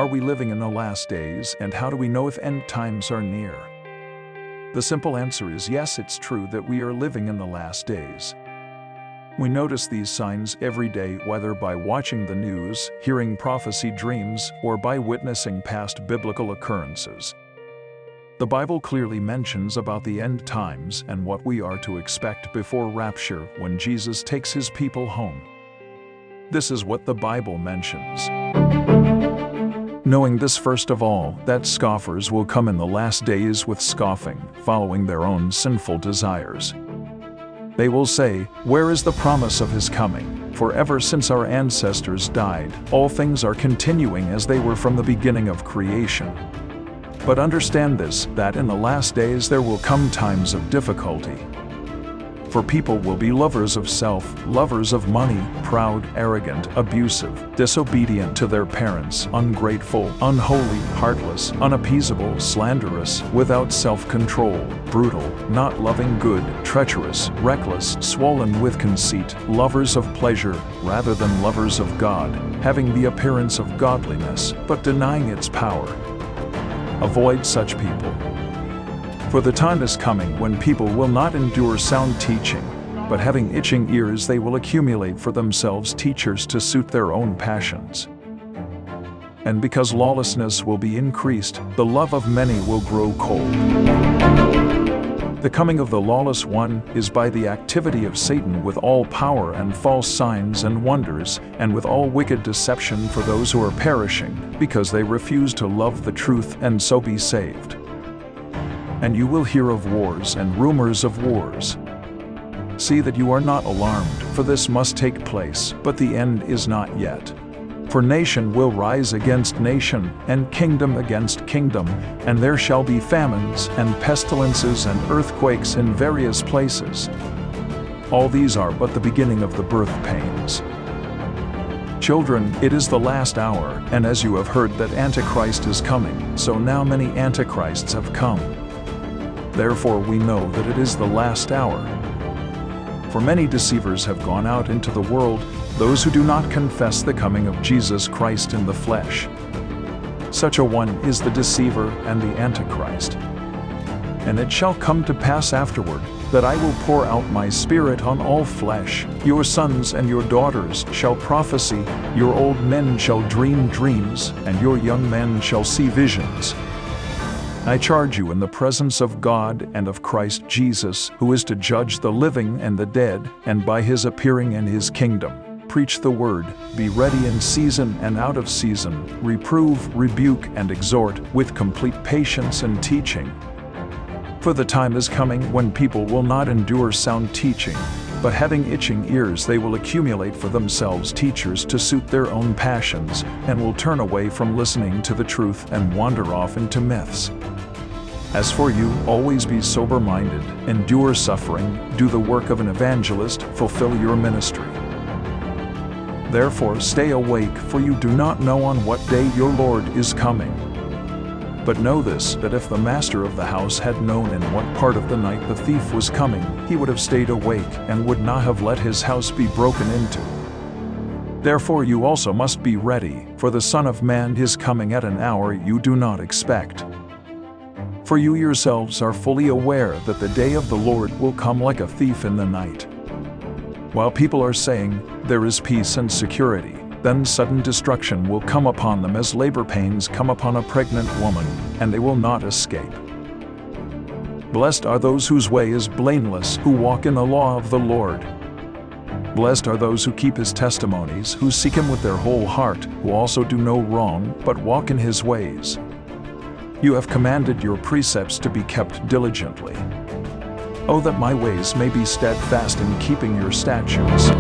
Are we living in the last days, and how do we know if end times are near? The simple answer is yes, it's true that we are living in the last days. We notice these signs every day, whether by watching the news, hearing prophecy dreams, or by witnessing past biblical occurrences. The Bible clearly mentions about the end times and what we are to expect before rapture when Jesus takes his people home. This is what the Bible mentions. Knowing this first of all, that scoffers will come in the last days with scoffing, following their own sinful desires. They will say, "Where is the promise of his coming? For ever since our ancestors died, all things are continuing as they were from the beginning of creation." But understand this, that in the last days there will come times of difficulty. For people will be lovers of self, lovers of money, proud, arrogant, abusive, disobedient to their parents, ungrateful, unholy, heartless, unappeasable, slanderous, without self-control, brutal, not loving good, treacherous, reckless, swollen with conceit, lovers of pleasure rather than lovers of God, having the appearance of godliness, but denying its power. Avoid such people. For the time is coming when people will not endure sound teaching, but having itching ears they will accumulate for themselves teachers to suit their own passions. And because lawlessness will be increased, the love of many will grow cold. The coming of the lawless one is by the activity of Satan with all power and false signs and wonders, and with all wicked deception for those who are perishing, because they refuse to love the truth and so be saved. And you will hear of wars and rumors of wars. See that you are not alarmed, for this must take place, but the end is not yet. For nation will rise against nation, and kingdom against kingdom, and there shall be famines, and pestilences, and earthquakes in various places. All these are but the beginning of the birth pains. Children, it is the last hour, and as you have heard that Antichrist is coming, so now many Antichrists have come. Therefore we know that it is the last hour. For many deceivers have gone out into the world, those who do not confess the coming of Jesus Christ in the flesh. Such a one is the deceiver and the Antichrist. And it shall come to pass afterward, that I will pour out my Spirit on all flesh. Your sons and your daughters shall prophesy, your old men shall dream dreams, and your young men shall see visions. I charge you in the presence of God and of Christ Jesus, who is to judge the living and the dead, and by his appearing in his kingdom. Preach the word, be ready in season and out of season, reprove, rebuke, and exhort, with complete patience and teaching. For the time is coming when people will not endure sound teaching, but having itching ears they will accumulate for themselves teachers to suit their own passions, and will turn away from listening to the truth and wander off into myths. As for you, always be sober-minded, endure suffering, do the work of an evangelist, fulfill your ministry. Therefore stay awake, for you do not know on what day your Lord is coming. But know this, that if the master of the house had known in what part of the night the thief was coming, he would have stayed awake, and would not have let his house be broken into. Therefore you also must be ready, for the Son of Man is coming at an hour you do not expect. For you yourselves are fully aware that the day of the Lord will come like a thief in the night. While people are saying, "There is peace and security," then sudden destruction will come upon them as labor pains come upon a pregnant woman, and they will not escape. Blessed are those whose way is blameless, who walk in the law of the Lord. Blessed are those who keep his testimonies, who seek him with their whole heart, who also do no wrong, but walk in his ways. You have commanded your precepts to be kept diligently. Oh, that my ways may be steadfast in keeping your statutes.